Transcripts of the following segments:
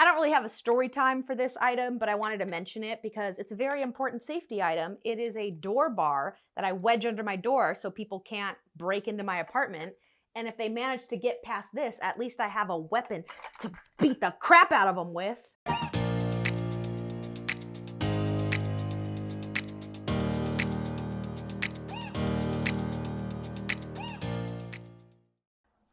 I don't really have a story time for this item, but I wanted to mention it because it's a very important safety item. It is a door bar that I wedge under my door so people can't break into my apartment. And if they manage to get past this, at least I have a weapon to beat the crap out of them with.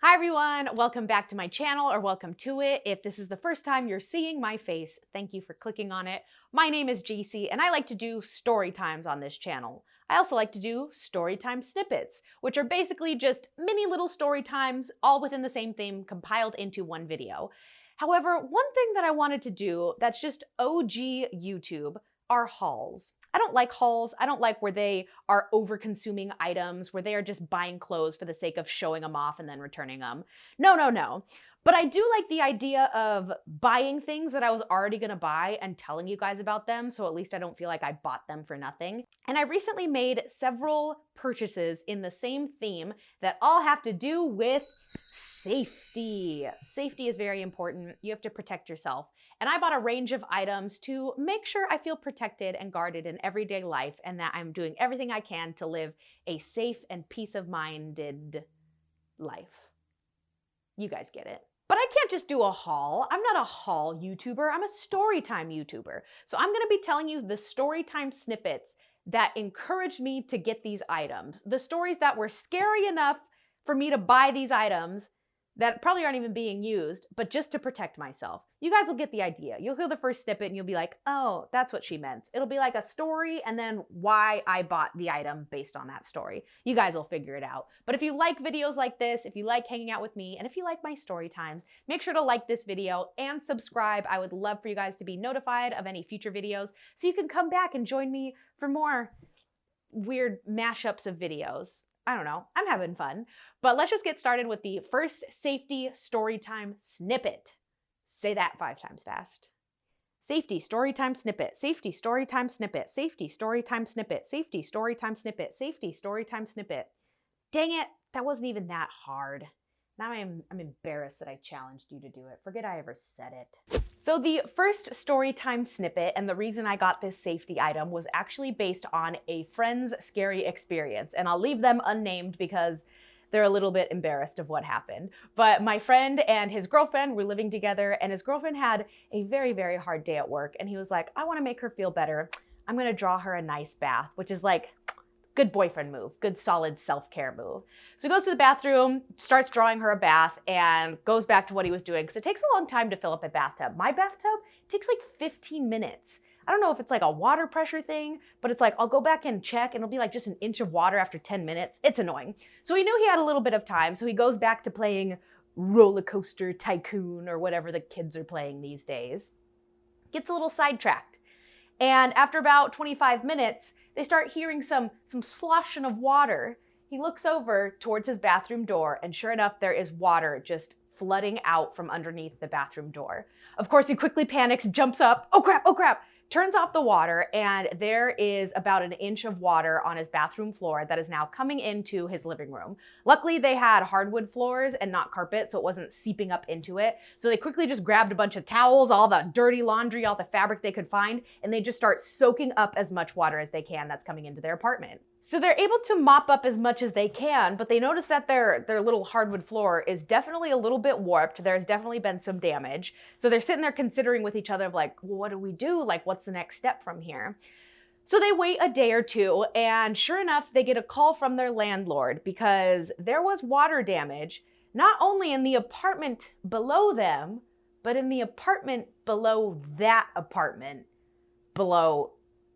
Hi everyone, welcome back to my channel, or welcome to it. If this is the first time you're seeing my face, thank you for clicking on it. My name is Jacy and I like to do story times on this channel. I also like to do Storytime Snippets, which are basically just mini little story times all within the same theme compiled into one video. However, one thing that I wanted to do that's just OG YouTube are hauls. I don't like hauls. I don't like where they are over-consuming items, where they are just buying clothes for the sake of showing them off and then returning them. No. But I do like the idea of buying things that I was already gonna buy and telling you guys about them, so at least I don't feel like I bought them for nothing. And I recently made several purchases in the same theme that all have to do with safety. Safety is very important. You have to protect yourself. And I bought a range of items to make sure I feel protected and guarded in everyday life and that I'm doing everything I can to live a safe and peace-of-minded life. You guys get it. But I can't just do a haul. I'm not a haul YouTuber. I'm a Storytime YouTuber. So I'm gonna be telling you the Storytime snippets that encouraged me to get these items. The stories that were scary enough for me to buy these items that probably aren't even being used, but just to protect myself. You guys will get the idea. You'll hear the first snippet and you'll be like, oh, that's what she meant. It'll be like a story and then why I bought the item based on that story. You guys will figure it out. But if you like videos like this, if you like hanging out with me, and if you like my story times, make sure to like this video and subscribe. I would love for you guys to be notified of any future videos so you can come back and join me for more weird mashups of videos. I don't know, I'm having fun. But let's just get started with the first safety storytime snippet. Say that 5 times fast. Safety storytime snippet, safety storytime snippet, safety storytime snippet, safety storytime snippet, safety storytime snippet. Dang it, that wasn't even that hard. Now I'm embarrassed that I challenged you to do it. Forget I ever said it. So the first Storytime snippet, and the reason I got this safety item, was actually based on a friend's scary experience. And I'll leave them unnamed because they're a little bit embarrassed of what happened. But my friend and his girlfriend were living together, and his girlfriend had a very, very hard day at work. And he was like, I want to make her feel better. I'm going to draw her a nice bath, which is like, good boyfriend move, good solid self-care move. So he goes to the bathroom, starts drawing her a bath, and goes back to what he was doing because it takes a long time to fill up a bathtub. My bathtub takes like 15 minutes. I don't know if it's like a water pressure thing, but it's like I'll go back and check and it'll be like just an inch of water after 10 minutes. It's annoying. So he knew he had a little bit of time, so he goes back to playing Roller Coaster Tycoon or whatever the kids are playing these days. Gets a little sidetracked. And after about 25 minutes, they start hearing some sloshing of water. He looks over towards his bathroom door, and sure enough, there is water just flooding out from underneath the bathroom door. Of course, he quickly panics, jumps up, oh crap, turns off the water, and there is about an inch of water on his bathroom floor that is now coming into his living room. Luckily, they had hardwood floors and not carpet, so it wasn't seeping up into it. So they quickly just grabbed a bunch of towels, all the dirty laundry, all the fabric they could find, and they just start soaking up as much water as they can that's coming into their apartment. So they're able to mop up as much as they can, but they notice that their little hardwood floor is definitely a little bit warped. There's definitely been some damage. So they're sitting there considering with each other of like, well, what do we do? Like, what's the next step from here? So they wait a day or two, and sure enough, they get a call from their landlord because there was water damage, not only in the apartment below them, but in the apartment below that apartment below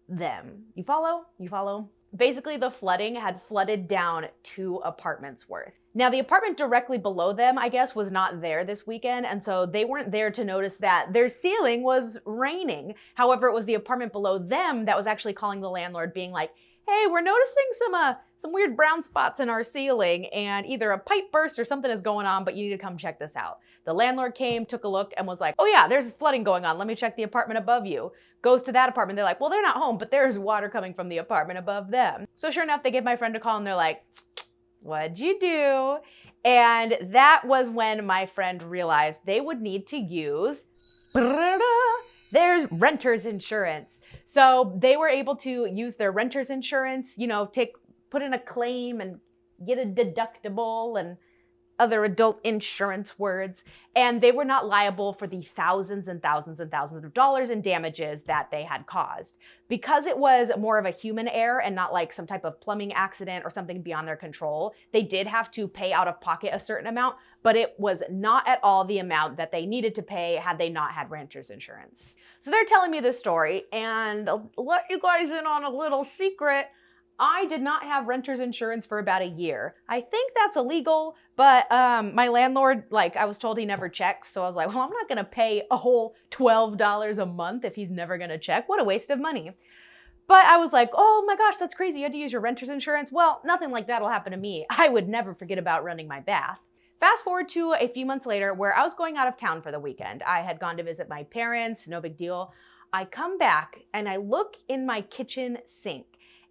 them. You follow? You follow? Basically, the flooding had flooded down 2 apartments worth. Now, the apartment directly below them, I guess, was not there this weekend, and so they weren't there to notice that their ceiling was raining. However, it was the apartment below them that was actually calling the landlord, being like, hey, we're noticing some weird brown spots in our ceiling, and either a pipe burst or something is going on, but you need to come check this out. The landlord came, took a look, and was like, oh yeah, there's flooding going on. Let me check the apartment above you. Goes to that apartment. They're like, well, they're not home, but there's water coming from the apartment above them. So sure enough, they give my friend a call and they're like, what'd you do? And that was when my friend realized they would need to use their renter's insurance. So they were able to use their renter's insurance, you know, put in a claim and get a deductible and other adult insurance words, and they were not liable for the thousands and thousands and thousands of dollars in damages that they had caused. Because it was more of a human error and not like some type of plumbing accident or something beyond their control, they did have to pay out of pocket a certain amount, but it was not at all the amount that they needed to pay had they not had renter's insurance. So they're telling me this story, and I'll let you guys in on a little secret. I did not have renter's insurance for about a year. I think that's illegal, but my landlord, like, I was told he never checks, so I was like, well, I'm not gonna pay a whole $12 a month if he's never gonna check. What a waste of money. But I was like, oh my gosh, that's crazy. You had to use your renter's insurance? Well, nothing like that'll happen to me. I would never forget about running my bath. Fast forward to a few months later where I was going out of town for the weekend. I had gone to visit my parents, no big deal. I come back and I look in my kitchen sink.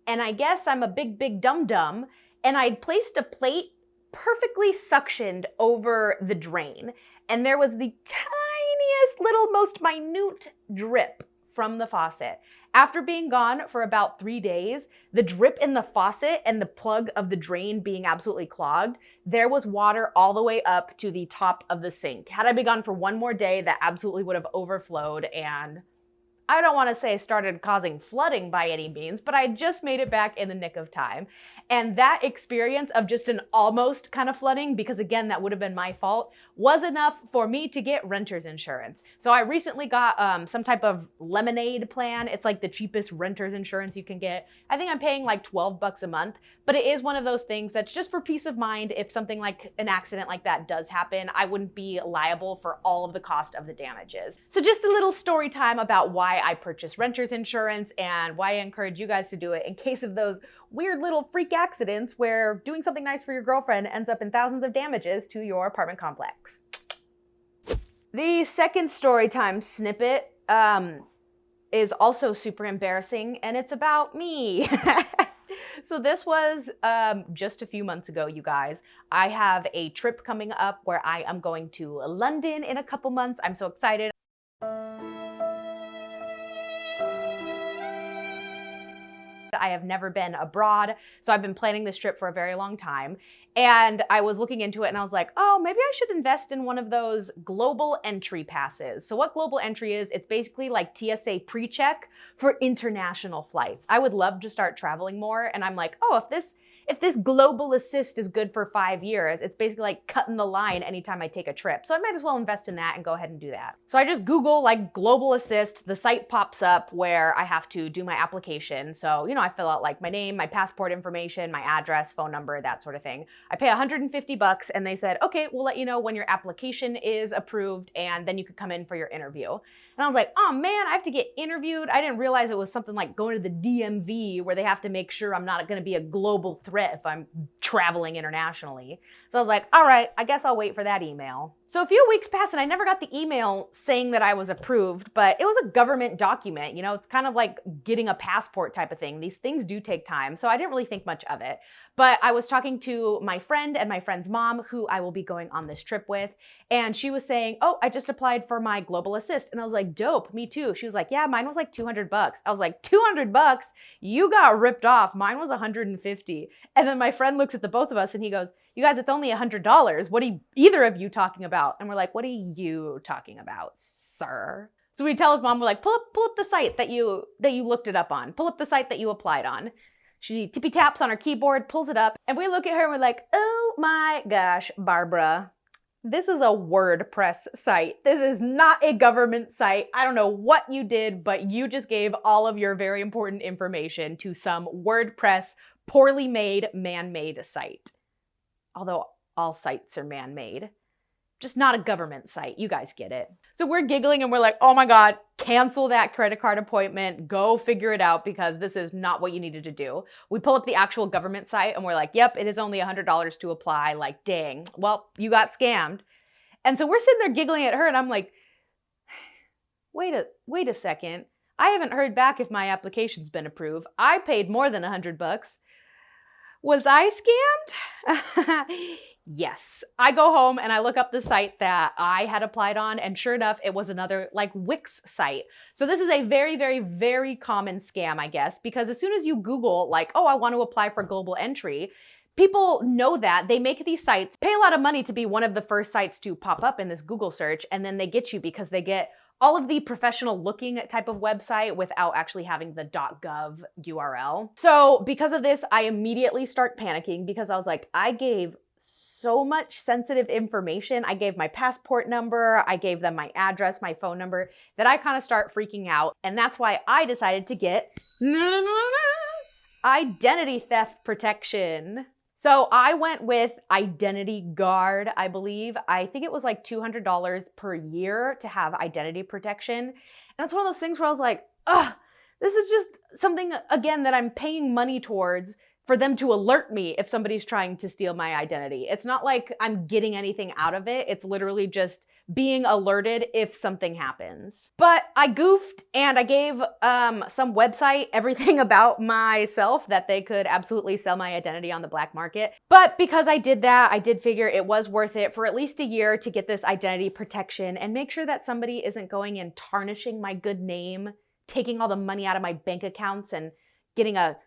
And I guess I'm a big dum-dum, and I'd placed a plate perfectly suctioned over the drain. And there was the tiniest little, most minute drip from the faucet. After being gone for about 3 days, the drip in the faucet and the plug of the drain being absolutely clogged, there was water all the way up to the top of the sink. Had I been gone for one more day, that absolutely would have overflowed, and I don't want to say started causing flooding by any means, but I just made it back in the nick of time. And that experience of just an almost kind of flooding, because again, that would have been my fault, was enough for me to get renter's insurance. So I recently got some type of lemonade plan. It's like the cheapest renter's insurance you can get. I think I'm paying like 12 bucks a month, but it is one of those things that's just for peace of mind. If something like an accident like that does happen, I wouldn't be liable for all of the cost of the damages. So just a little story time about why I purchased renter's insurance and why I encourage you guys to do it in case of those weird little freak accidents where doing something nice for your girlfriend ends up in thousands of damages to your apartment complex. The second Storytime snippet is also super embarrassing, and it's about me. So this was just a few months ago, you guys. I have a trip coming up where I am going to London in a couple months. I'm so excited. I have never been abroad, so I've been planning this trip for a very long time. And I was looking into it and I was like, oh, maybe I should invest in one of those global entry passes. So what global entry is, it's basically like TSA pre-check for international flights. I would love to start traveling more. And I'm like, oh, if this global assist is good for 5 years, it's basically like cutting the line anytime I take a trip. So I might as well invest in that and go ahead and do that. So I just Google like global assist, the site pops up where I have to do my application. So, you know, I fill out like my name, my passport information, my address, phone number, that sort of thing. I pay 150 bucks and they said, okay, we'll let you know when your application is approved and then you could come in for your interview. And I was like, oh man, I have to get interviewed. I didn't realize it was something like going to the DMV where they have to make sure I'm not going to be a global threat if I'm traveling internationally. So I was like, all right, I guess I'll wait for that email. So a few weeks passed and I never got the email saying that I was approved, but it was a government document. You know, it's kind of like getting a passport type of thing. These things do take time, so I didn't really think much of it. But I was talking to my friend and my friend's mom, who I will be going on this trip with, and she was saying, oh, I just applied for my global assist. And I was like, dope, me too. She was like, yeah, mine was like 200 bucks. I was like, 200 bucks? You got ripped off. Mine was 150. And then my friend looks at the both of us and he goes, you guys, it's only $100. What are either of you talking about? And we're like, what are you talking about, sir? So we tell his mom, we're like, pull up the site that you looked it up on. Pull up the site that you applied on. She tippy taps on her keyboard, pulls it up, and we look at her and we're like, oh my gosh, Barbara, this is a WordPress site. This is not a government site. I don't know what you did, but you just gave all of your very important information to some WordPress poorly made, man-made site. Although all sites are man-made. Just not a government site. You guys get it. So we're giggling and we're like, oh my God, cancel that credit card appointment. Go figure it out because this is not what you needed to do. We pull up the actual government site and we're like, yep, it is only $100 to apply. Like, dang, well, you got scammed. And so we're sitting there giggling at her and I'm like, wait a second. I haven't heard back if my application's been approved. I paid more than 100 bucks. Was I scammed? Yes. I go home and I look up the site that I had applied on, and sure enough, it was another like Wix site. So this is a very, very, very common scam, I guess, because as soon as you Google like, oh, I want to apply for global entry, people know that. They make these sites, pay a lot of money to be one of the first sites to pop up in this Google search, and then they get you because they get all of the professional looking type of website without actually having the .gov URL. So because of this, I immediately start panicking because I was like, I gave so much sensitive information. I gave my passport number, I gave them my address, my phone number, that I kind of start freaking out. And that's why I decided to get identity theft protection. So I went with Identity Guard, I believe. I think it was like $200 per year to have identity protection. And it's one of those things where I was like, ugh, this is just something, again, that I'm paying money towards for them to alert me if somebody's trying to steal my identity. It's not like I'm getting anything out of it. It's literally just being alerted if something happens. But I goofed and I gave some website everything about myself that they could absolutely sell my identity on the black market. But because I did that, I did figure it was worth it for at least a year to get this identity protection and make sure that somebody isn't going and tarnishing my good name, taking all the money out of my bank accounts and getting a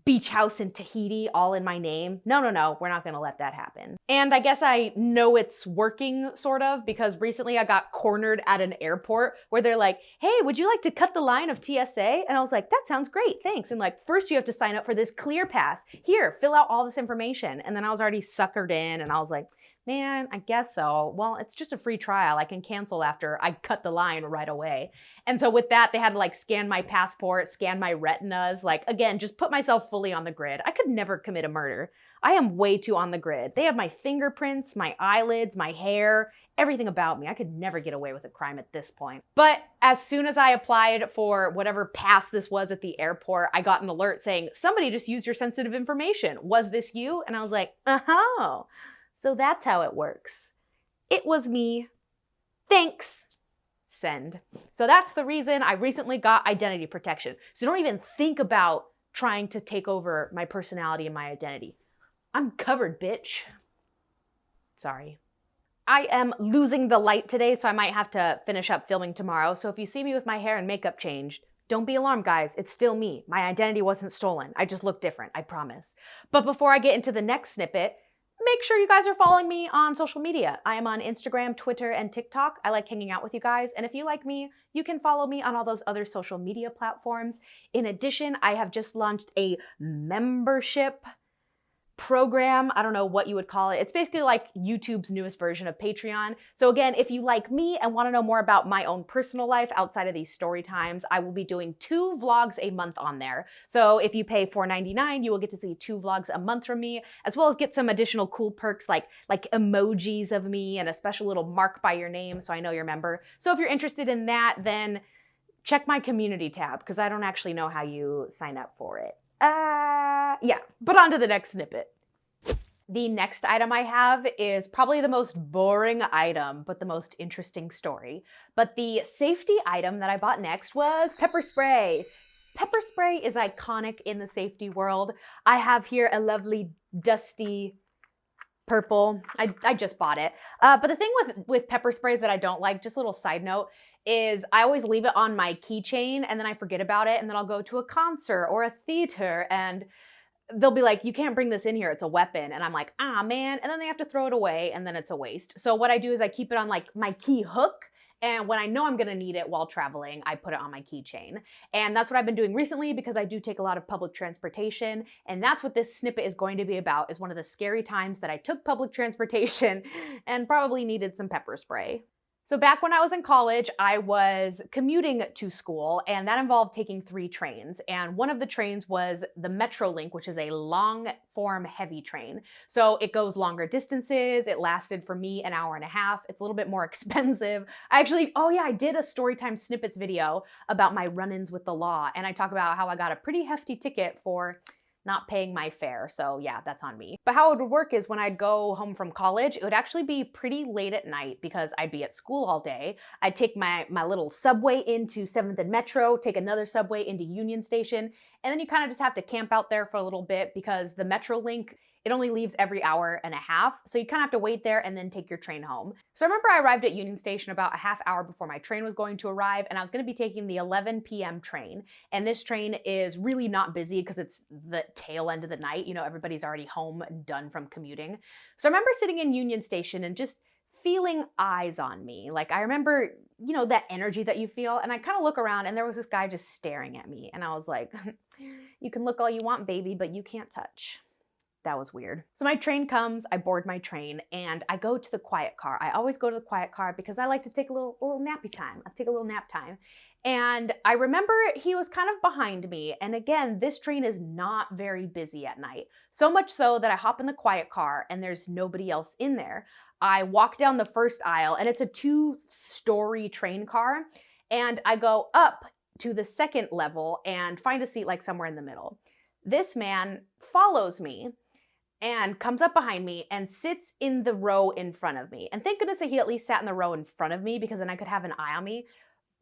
beach house in Tahiti all in my name. No, we're not gonna let that happen. And I guess I know it's working, sort of, because recently I got cornered at an airport where they're like, hey, would you like to cut the line of TSA? And I was like, that sounds great, thanks. And like, first you have to sign up for this Clear Pass. Here, fill out all this information. And then I was already suckered in and I was like, man, I guess so. Well, it's just a free trial. I can cancel after I cut the line right away. And so with that, they had to like scan my passport, scan my retinas, like again, just put myself fully on the grid. I could never commit a murder. I am way too on the grid. They have my fingerprints, my eyelids, my hair, everything about me. I could never get away with a crime at this point. But as soon as I applied for whatever pass this was at the airport, I got an alert saying, somebody just used your sensitive information. Was this you? And I was like, uh-huh. So that's how it works. It was me. Thanks. Send. So that's the reason I recently got identity protection. So don't even think about trying to take over my personality and my identity. I'm covered, bitch. Sorry. I am losing the light today, so I might have to finish up filming tomorrow. So if you see me with my hair and makeup changed, don't be alarmed, guys. It's still me. My identity wasn't stolen. I just look different, I promise. But before I get into the next snippet, make sure you guys are following me on social media. I am on Instagram, Twitter, and TikTok. I like hanging out with you guys. And if you like me, you can follow me on all those other social media platforms. In addition, I have just launched a membership program. I don't know what you would call it. It's basically like YouTube's newest version of Patreon. So again, if you like me and want to know more about my own personal life outside of these story times, I will be doing 2 vlogs a month on there. So if you pay $4.99, you will get to see 2 vlogs a month from me, as well as get some additional cool perks like emojis of me and a special little mark by your name so I know you're a member. So if you're interested in that, then check my community tab because I don't actually know how you sign up for it. Yeah, but on to the next snippet. The next item I have is probably the most boring item, but the most interesting story. But the safety item that I bought next was pepper spray. Pepper spray is iconic in the safety world. I have here a lovely dusty purple. I just bought it. But the thing with pepper sprays that I don't like, just a little side note, is I always leave it on my keychain and then I forget about it and then I'll go to a concert or a theater and they'll be like, you can't bring this in here, it's a weapon. And I'm like, ah, man. And then they have to throw it away and then it's a waste. So what I do is I keep it on like my key hook. And when I know I'm gonna need it while traveling, I put it on my keychain. And that's what I've been doing recently because I do take a lot of public transportation. And that's what this snippet is going to be about, is one of the scary times that I took public transportation and probably needed some pepper spray. So back when I was in college, I was commuting to school, and that involved taking 3 trains. And one of the trains was the Metrolink, which is a long-form heavy train. So it goes longer distances. It lasted for me an hour and a half. It's a little bit more expensive. I did a Storytime Snippets video about my run-ins with the law, and I talk about how I got a pretty hefty ticket for not paying my fare. So yeah, that's on me. But how it would work is when I'd go home from college, it would actually be pretty late at night because I'd be at school all day. I'd take my little subway into 7th and Metro, take another subway into Union Station, and then you kind of just have to camp out there for a little bit because the Metrolink, It only leaves every hour and a half, so you kind of have to wait there and then take your train home. So I remember I arrived at Union Station about a half hour before my train was going to arrive, and I was going to be taking the 11 p.m. train. And this train is really not busy because it's the tail end of the night. You know, everybody's already home and done from commuting. So I remember sitting in Union Station and just feeling eyes on me. Like I remember, you know, that energy that you feel. And I kind of look around and there was this guy just staring at me. And I was like, you can look all you want, baby, but you can't touch. That was weird. So my train comes, I board my train, and I go to the quiet car. I always go to the quiet car because I like to take a little nappy time. I take a little nap time. And I remember he was kind of behind me. And again, this train is not very busy at night. So much so that I hop in the quiet car and there's nobody else in there. I walk down the first aisle and it's a 2-story train car. And I go up to the second level and find a seat like somewhere in the middle. This man follows me and comes up behind me and sits in the row in front of me. And thank goodness that he at least sat in the row in front of me because then I could have an eye on me.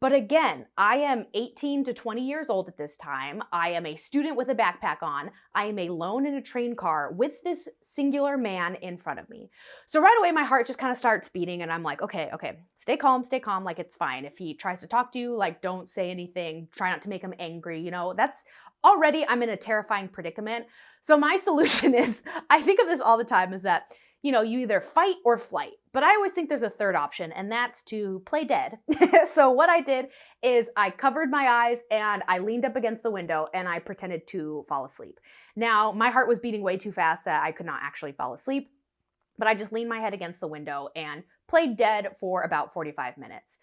But again, I am 18 to 20 years old at this time. I am a student with a backpack on. I am alone in a train car with this singular man in front of me. So right away, my heart just kind of starts beating and I'm like, okay, stay calm, like it's fine. If he tries to talk to you, like don't say anything, try not to make him angry. You know, that's already, I'm in a terrifying predicament. So my solution is, I think of this all the time, is that, you know, you either fight or flight. But I always think there's a third option, and that's to play dead. So what I did is I covered my eyes and I leaned up against the window and I pretended to fall asleep. Now, my heart was beating way too fast that I could not actually fall asleep, but I just leaned my head against the window and played dead for about 45 minutes.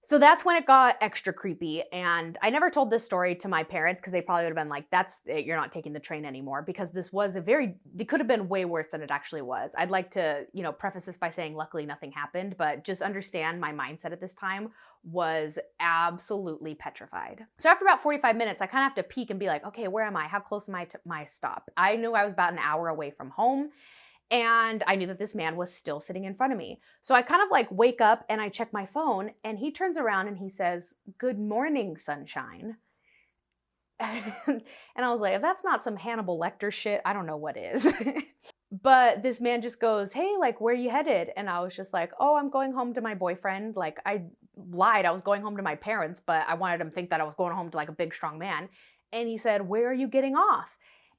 So that's when it got extra creepy. And I never told this story to my parents because they probably would have been like, that's it, you're not taking the train anymore, because this was it could have been way worse than it actually was. I'd like to, you know, preface this by saying luckily nothing happened, but just understand my mindset at this time was absolutely petrified. So after about 45 minutes, I kind of have to peek and be like, okay, where am I? How close am I to my stop? I knew I was about an hour away from home. And I knew that this man was still sitting in front of me. So I kind of like wake up and I check my phone and he turns around and he says, "Good morning, sunshine." And I was like, if that's not some Hannibal Lecter shit, I don't know what is. But this man just goes, "Hey, like, where are you headed?" And I was just like, "Oh, I'm going home to my boyfriend." Like, I lied. I was going home to my parents, but I wanted him to think that I was going home to like a big, strong man. And he said, "Where are you getting off?"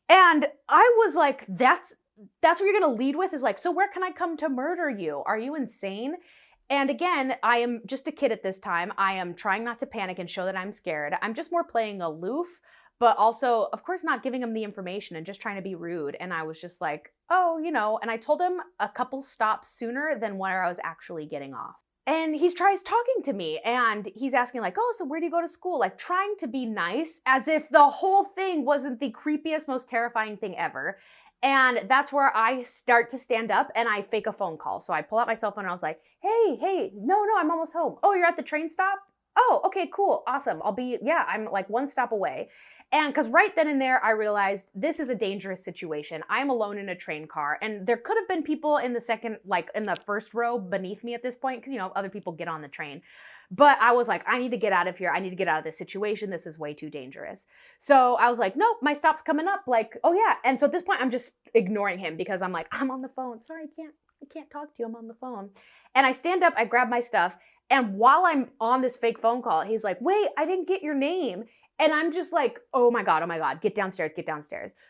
And I was like, that's what you're going to lead with, is like, so where can I come to murder you? Are you insane? And again, I am just a kid at this time. I am trying not to panic and show that I'm scared. I'm just more playing aloof, but also, of course, not giving him the information and just trying to be rude. And I was just like, oh, you know, and I told him a couple stops sooner than where I was actually getting off. And he tries talking to me and he's asking like, oh, so where do you go to school? Like trying to be nice as if the whole thing wasn't the creepiest, most terrifying thing ever. And that's where I start to stand up and I fake a phone call. So I pull out my cell phone and I was like, hey, no, I'm almost home. Oh, you're at the train stop? Oh, okay, cool, awesome. I'm like one stop away. And because right then and there, I realized this is a dangerous situation. I'm alone in a train car and there could have been people in the first row beneath me at this point, because, you know, other people get on the train. But I was like, I need to get out of here. I need to get out of this situation. This is way too dangerous. So I was like, nope, my stop's coming up. Like, oh yeah. And so at this point, I'm just ignoring him because I'm like, I'm on the phone. Sorry, I can't talk to you. I'm on the phone. And I stand up, I grab my stuff. And while I'm on this fake phone call, he's like, wait, I didn't get your name. And I'm just like, oh my God, get downstairs.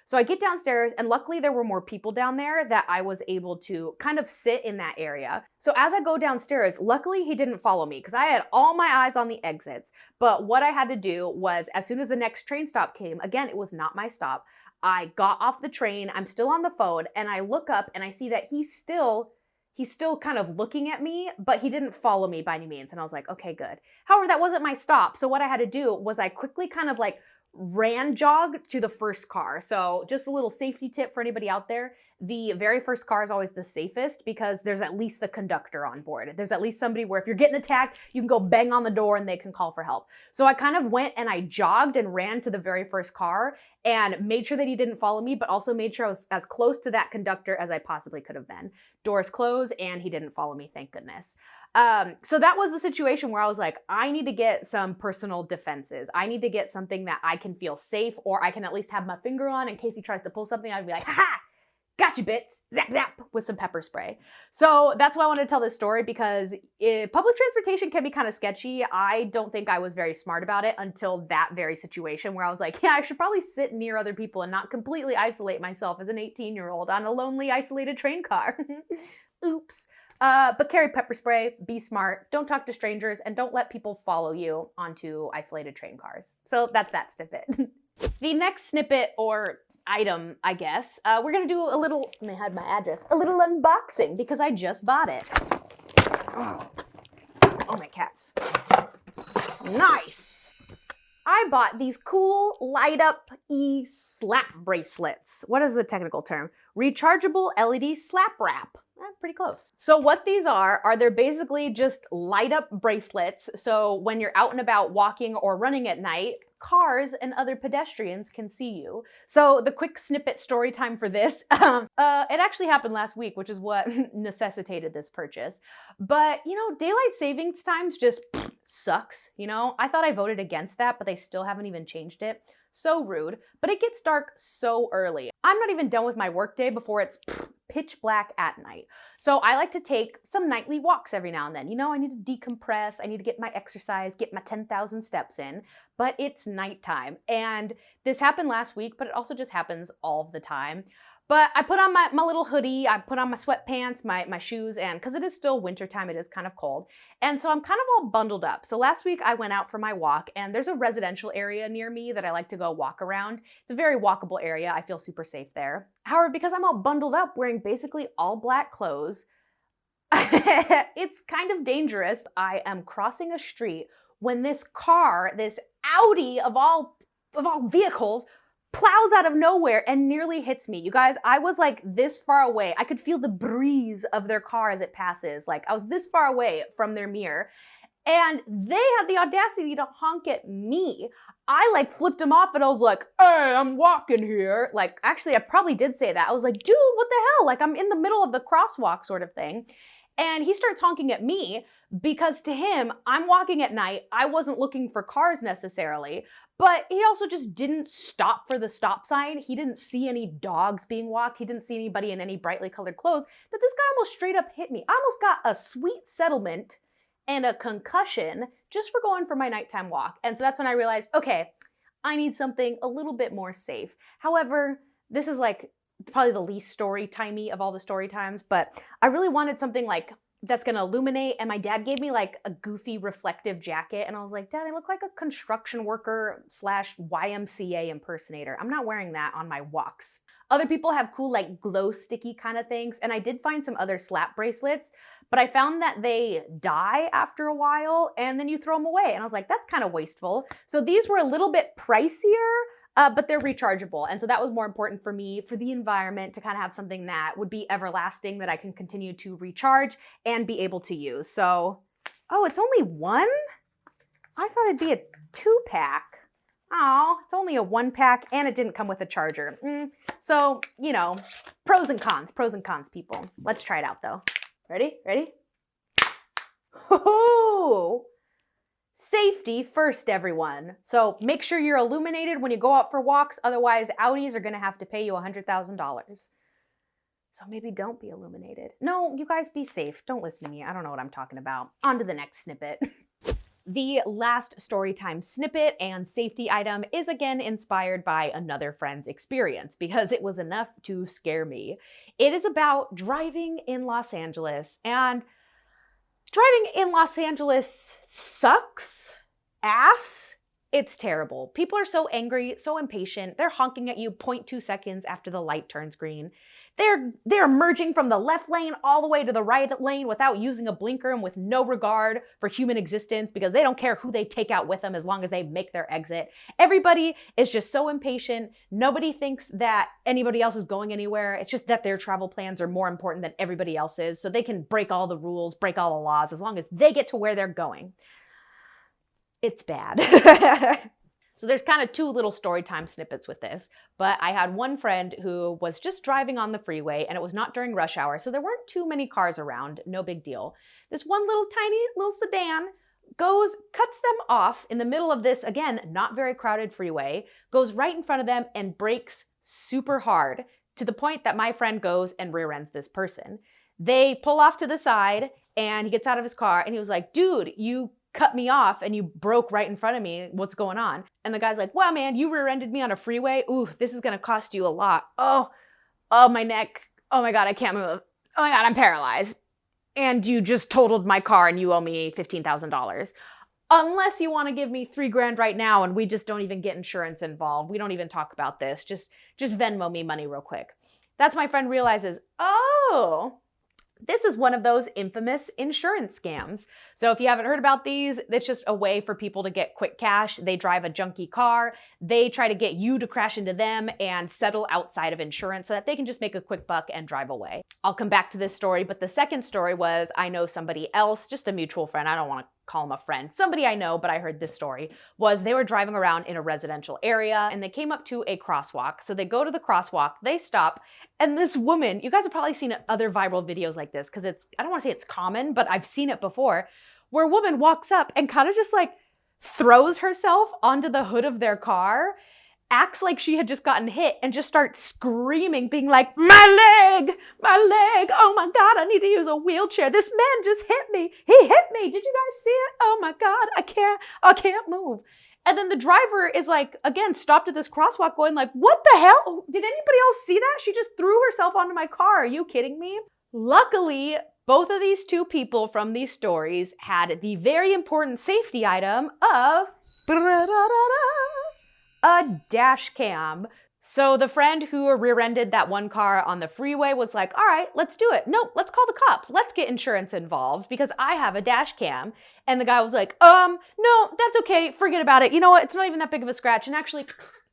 So I get downstairs and luckily there were more people down there that I was able to kind of sit in that area. So as I go downstairs, luckily he didn't follow me because I had all my eyes on the exits. But what I had to do was, as soon as the next train stop came, again, it was not my stop. I got off the train, I'm still on the phone, and I look up and I see that he's still kind of looking at me, but he didn't follow me by any means. And I was like, okay, good. However, that wasn't my stop. So what I had to do was I quickly kind of like jogged to the first car. So just a little safety tip for anybody out there. The very first car is always the safest because there's at least the conductor on board. There's at least somebody where if you're getting attacked, you can go bang on the door and they can call for help. So I kind of went and I jogged and ran to the very first car and made sure that he didn't follow me, but also made sure I was as close to that conductor as I possibly could have been. Doors closed and he didn't follow me, thank goodness. So that was the situation where I was like, I need to get some personal defenses. I need to get something that I can feel safe or I can at least have my finger on in case he tries to pull something. I'd be like, ha! gotcha bits, zap zap, with some pepper spray. So that's why I wanted to tell this story, because public transportation can be kind of sketchy. I don't think I was very smart about it until that very situation where I was like, yeah, I should probably sit near other people and not completely isolate myself as an 18-year-old on a lonely, isolated train car. Oops. But carry pepper spray, be smart, don't talk to strangers, and don't let people follow you onto isolated train cars. So that's that snippet. The next snippet, or item, I guess, we're gonna do a little, let me hide my address, a little unboxing because I just bought it. Oh my cats. Nice! I bought these cool light up slap bracelets. What is the technical term? Rechargeable LED slap wrap. Pretty close. So what these are they're basically just light up bracelets. So when you're out and about walking or running at night, cars and other pedestrians can see you. So the quick snippet story time for this, it actually happened last week, which is what necessitated this purchase. But you know, daylight savings times just sucks, you know? I thought I voted against that, but they still haven't even changed it. So rude, but it gets dark so early. I'm not even done with my workday before it's pitch black at night. So I like to take some nightly walks every now and then. You know, I need to decompress, I need to get my exercise, get my 10,000 steps in, but it's nighttime. And this happened last week, but it also just happens all the time. But I put on my little hoodie, I put on my sweatpants, my shoes, and because it is still wintertime, it is kind of cold. And so I'm kind of all bundled up. So last week I went out for my walk, and there's a residential area near me that I like to go walk around. It's a very walkable area. I feel super safe there. However, because I'm all bundled up wearing basically all black clothes, it's kind of dangerous. I am crossing a street when this car, this Audi of all vehicles, plows out of nowhere and nearly hits me. You guys, I was like this far away. I could feel the breeze of their car as it passes. Like I was this far away from their mirror, and they had the audacity to honk at me. I like flipped them off and I was like, hey, I'm walking here. Like, actually, I probably did say that. I was like, dude, what the hell? Like, I'm in the middle of the crosswalk sort of thing. And he starts honking at me because to him, I'm walking at night. I wasn't looking for cars necessarily, but he also just didn't stop for the stop sign. He didn't see any dogs being walked. He didn't see anybody in any brightly colored clothes. That this guy almost straight up hit me. I almost got a sweet settlement and a concussion just for going for my nighttime walk. And so that's when I realized, okay, I need something a little bit more safe. However, this is like probably the least story-timey of all the story times, but I really wanted something like that's gonna illuminate, and my dad gave me like a goofy reflective jacket, and I was like, Dad, I look like a construction worker / YMCA impersonator. I'm not wearing that on my walks. Other people have cool like glow sticky kind of things, and I did find some other slap bracelets, but I found that they die after a while and then you throw them away, and I was like, that's kind of wasteful. So these were a little bit pricier, but they're rechargeable. And so that was more important for me, for the environment, to kind of have something that would be everlasting, that I can continue to recharge and be able to use. So, oh, it's only one? I thought it'd be a 2-pack. Oh, it's only a 1-pack, and it didn't come with a charger. So, you know, pros and cons, people. Let's try it out though. Ready? Ho-ho! Safety first, everyone. So make sure you're illuminated when you go out for walks. Otherwise, Audis are going to have to pay you $100,000. So maybe don't be illuminated. No, you guys be safe. Don't listen to me. I don't know what I'm talking about. On to the next snippet. The last Storytime snippet and safety item is again inspired by another friend's experience because it was enough to scare me. It is about driving in Los Angeles, and driving in Los Angeles sucks ass. It's terrible. People are so angry, so impatient. They're honking at you 0.2 seconds after the light turns green. They're merging from the left lane all the way to the right lane without using a blinker and with no regard for human existence because they don't care who they take out with them as long as they make their exit. Everybody is just so impatient. Nobody thinks that anybody else is going anywhere. It's just that their travel plans are more important than everybody else's, so they can break all the rules, break all the laws, as long as they get to where they're going. It's bad. So there's kind of two little Storytime snippets with this, but I had one friend who was just driving on the freeway, and it was not during rush hour, so there weren't too many cars around, no big deal. This one little tiny little sedan cuts them off in the middle of this, again, not very crowded freeway, goes right in front of them and brakes super hard. to the point that my friend goes and rear ends this person. They pull off to the side and he gets out of his car and he was like, dude, you cut me off and you broke right in front of me. What's going on? And the guy's like, wow, man, you rear-ended me on a freeway. Ooh, this is going to cost you a lot. Oh, my neck. Oh my God, I can't move. Oh my God, I'm paralyzed. And you just totaled my car and you owe me $15,000. Unless you want to give me $3,000 right now and we just don't even get insurance involved. We don't even talk about this. Just Venmo me money real quick. That's my friend realizes, oh, this is one of those infamous insurance scams. So if you haven't heard about these, it's just a way for people to get quick cash. They drive a junky car. They try to get you to crash into them and settle outside of insurance so that they can just make a quick buck and drive away. I'll come back to this story, but the second story was I know somebody else, just a mutual friend. I don't want to call him a friend. Somebody I know, but I heard this story, was they were driving around in a residential area and they came up to a crosswalk. So they go to the crosswalk, they stop, and this woman, you guys have probably seen other viral videos like this because I don't want to say it's common, but I've seen it before, where a woman walks up and kind of just like throws herself onto the hood of their car, acts like she had just gotten hit and just starts screaming, being like, my leg, oh my God, I need to use a wheelchair. This man just hit me. He hit me. Did you guys see it? Oh my God, I can't move. And then the driver is like, again, stopped at this crosswalk going like, what the hell? Did anybody else see that? She just threw herself onto my car. Are you kidding me? Luckily, both of these two people from these stories had the very important safety item of a dash cam. So the friend who rear-ended that one car on the freeway was like, all right, let's do it. No, let's call the cops. Let's get insurance involved because I have a dash cam. And the guy was like, no, that's okay. Forget about it. You know what? It's not even that big of a scratch. And actually,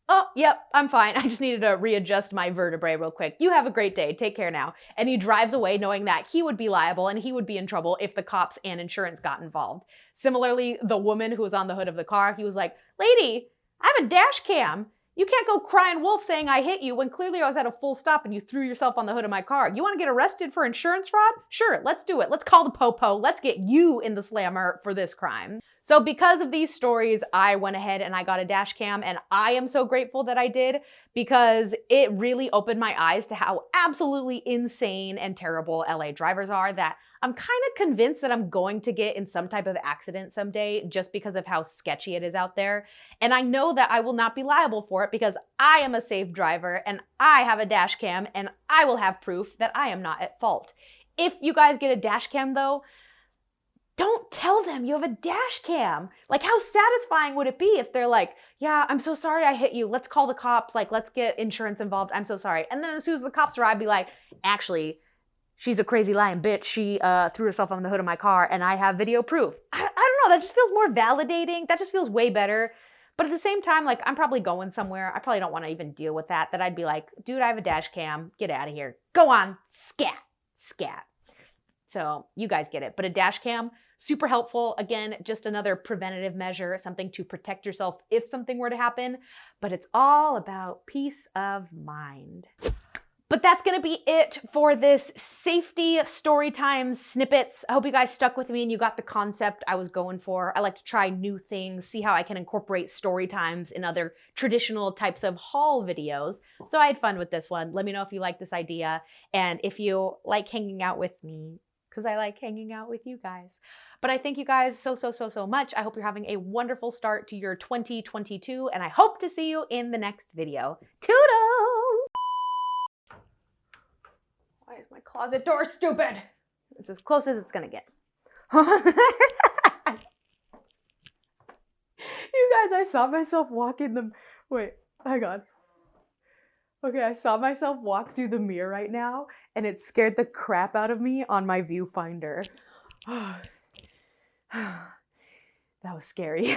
oh, yep, I'm fine. I just needed to readjust my vertebrae real quick. You have a great day. Take care now. And he drives away knowing that he would be liable and he would be in trouble if the cops and insurance got involved. Similarly, the woman who was on the hood of the car, he was like, lady, I have a dash cam. You can't go crying wolf saying I hit you when clearly I was at a full stop and you threw yourself on the hood of my car. You want to get arrested for insurance fraud? Sure, let's do it. Let's call the popo. Let's get you in the slammer for this crime. So because of these stories, I went ahead and I got a dash cam, and I am so grateful that I did because it really opened my eyes to how absolutely insane and terrible LA drivers are, that I'm kind of convinced that I'm going to get in some type of accident someday just because of how sketchy it is out there. And I know that I will not be liable for it because I am a safe driver and I have a dash cam and I will have proof that I am not at fault. If you guys get a dash cam though, don't tell them you have a dash cam. Like, how satisfying would it be if they're like, yeah, I'm so sorry I hit you. Let's call the cops. Like, let's get insurance involved. I'm so sorry. And then as soon as the cops arrive, I'd be like, actually, she's a crazy lying bitch. She threw herself on the hood of my car and I have video proof. I don't know. That just feels more validating. That just feels way better. But at the same time, like, I'm probably going somewhere. I probably don't want to even deal with that. That I'd be like, dude, I have a dash cam. Get out of here. Go on. Scat. So you guys get it. But a dash cam, super helpful. Again, just another preventative measure, something to protect yourself if something were to happen. But it's all about peace of mind. But that's going to be it for this safety story time snippets. I hope you guys stuck with me and you got the concept I was going for. I like to try new things, see how I can incorporate story times in other traditional types of haul videos. So I had fun with this one. Let me know if you like this idea and if you like hanging out with me, because I like hanging out with you guys. But I thank you guys so much. I hope you're having a wonderful start to your 2022, and I hope to see you in the next video. Toodles! Why is my closet door stupid? It's as close as it's gonna get. You guys, I saw myself walk in the... Wait, hang on. Okay, I saw myself walk through the mirror right now, and it scared the crap out of me on my viewfinder. That was scary.